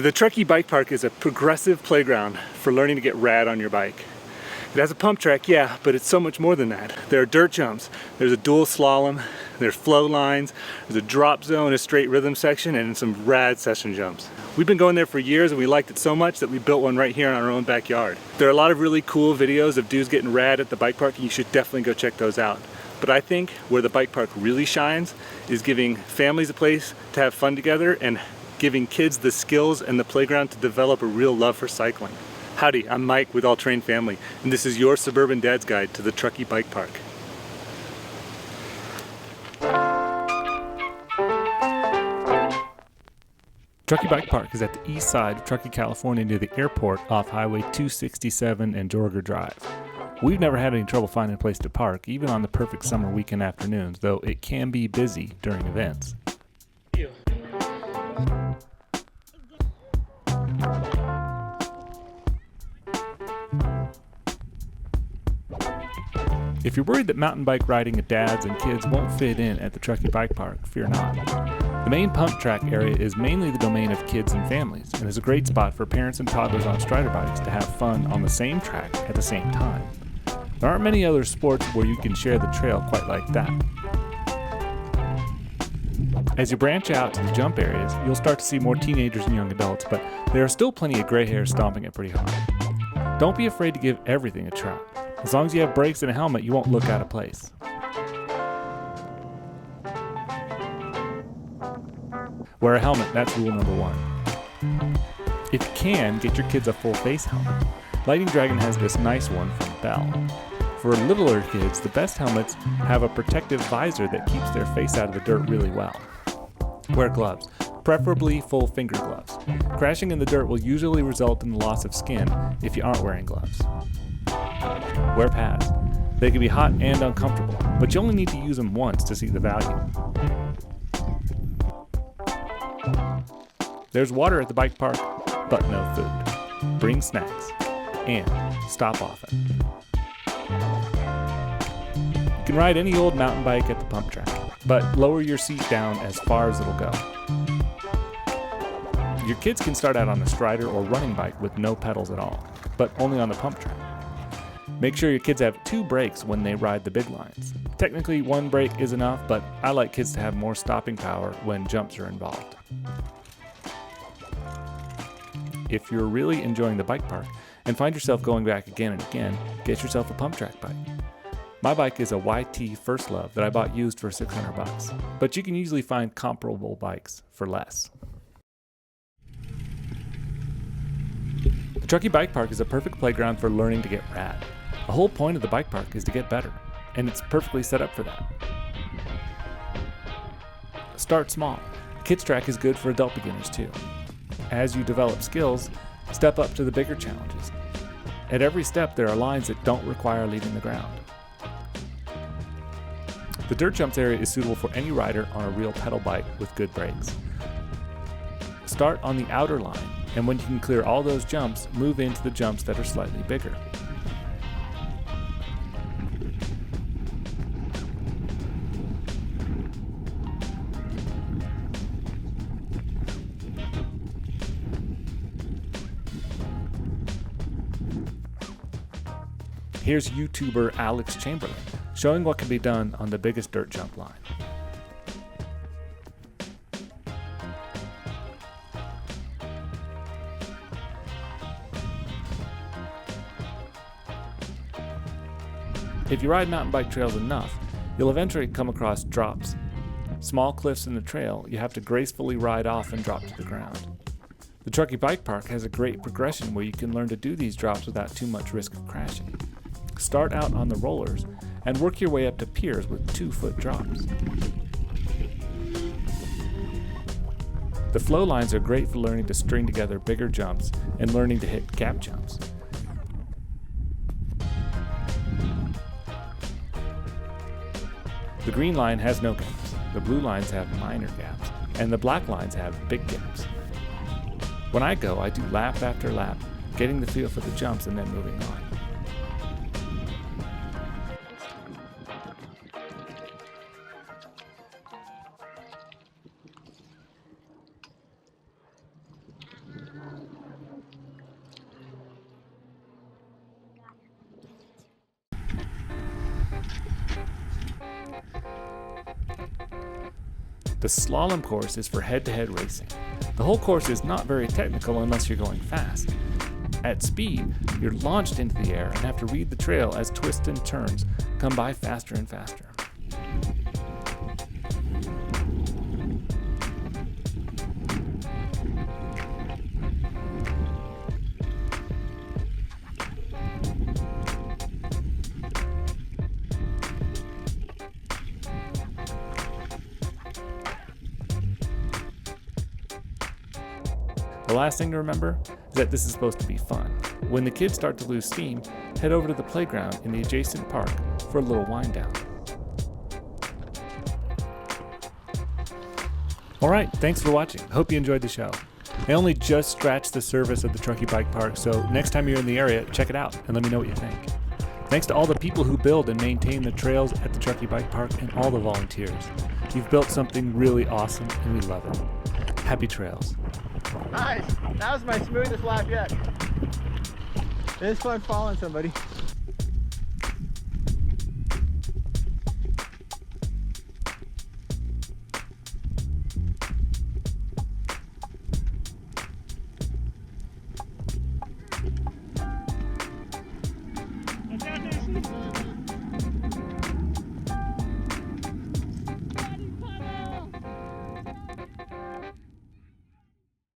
The Truckee Bike Park is a progressive playground for learning to get rad on your bike. It has a pump track, yeah, but it's so much more than that. There are dirt jumps, there's a dual slalom, there's flow lines, there's a drop zone, a straight rhythm section, and some rad session jumps. We've been going there for years and we liked it so much that we built one right here in our own backyard. There are a lot of really cool videos of dudes getting rad at the bike park and you should definitely go check those out. But I think where the bike park really shines is giving families a place to have fun together and giving kids the skills and the playground to develop a real love for cycling. Howdy, I'm Mike with All Train Family, and this is your Suburban Dad's Guide to the Truckee Bike Park. Truckee Bike Park is at the east side of Truckee, California near the airport off Highway 267 and Joerger Drive. We've never had any trouble finding a place to park, even on the perfect summer weekend afternoons, though it can be busy during events. If you're worried that mountain bike riding at dads and kids won't fit in at the Truckee Bike Park, fear not. The main pump track area is mainly the domain of kids and families and is a great spot for parents and toddlers on strider bikes to have fun on the same track at the same time. There aren't many other sports where you can share the trail quite like that. As you branch out to the jump areas, you'll start to see more teenagers and young adults, but there are still plenty of gray hairs stomping it pretty hard. Don't be afraid to give everything a try. As long as you have brakes and a helmet, you won't look out of place. Wear a helmet, that's rule number one. If you can, get your kids a full face helmet. Lightning Dragon has this nice one from Bell. For littler kids, the best helmets have a protective visor that keeps their face out of the dirt really well. Wear gloves, preferably full finger gloves. Crashing in the dirt will usually result in the loss of skin if you aren't wearing gloves. Wear pads. They can be hot and uncomfortable, but you only need to use them once to see the value. There's water at the bike park, but no food. Bring snacks, and stop often. You can ride any old mountain bike at the pump track, but lower your seat down as far as it'll go. Your kids can start out on a strider or running bike with no pedals at all, but only on the pump track. Make sure your kids have 2 brakes when they ride the big lines. Technically, 1 brake is enough, but I like kids to have more stopping power when jumps are involved. If you're really enjoying the bike park and find yourself going back again and again, get yourself a pump track bike. My bike is a YT First Love that I bought used for $600, but you can usually find comparable bikes for less. The Truckee Bike Park is a perfect playground for learning to get rad. The whole point of the bike park is to get better, and it's perfectly set up for that. Start small. Kids track is good for adult beginners too. As you develop skills, step up to the bigger challenges. At every step, there are lines that don't require leaving the ground. The dirt jumps area is suitable for any rider on a real pedal bike with good brakes. Start on the outer line, and when you can clear all those jumps, move into the jumps that are slightly bigger. Here's YouTuber Alex Chamberlain showing what can be done on the biggest dirt jump line. If you ride mountain bike trails enough, you'll eventually come across drops. Small cliffs in the trail you have to gracefully ride off and drop to the ground. The Truckee Bike Park has a great progression where you can learn to do these drops without too much risk of crashing. Start out on the rollers and work your way up to piers with 2-foot drops. The flow lines are great for learning to string together bigger jumps and learning to hit gap jumps. The green line has no gaps, the blue lines have minor gaps, and the black lines have big gaps. When I go, I do lap after lap, getting the feel for the jumps and then moving on. The slalom course is for head-to-head racing. The whole course is not very technical unless you're going fast. At speed, you're launched into the air and have to read the trail as twists and turns come by faster and faster. The last thing to remember is that this is supposed to be fun. When the kids start to lose steam, head over to the playground in the adjacent park for a little wind down. Alright, thanks for watching. I hope you enjoyed the show. I only just scratched the surface of the Truckee Bike Park, so next time you're in the area, check it out and let me know what you think. Thanks to all the people who build and maintain the trails at the Truckee Bike Park and all the volunteers. You've built something really awesome and we love it. Happy trails. Nice. That was my smoothest lap yet. It is fun following somebody.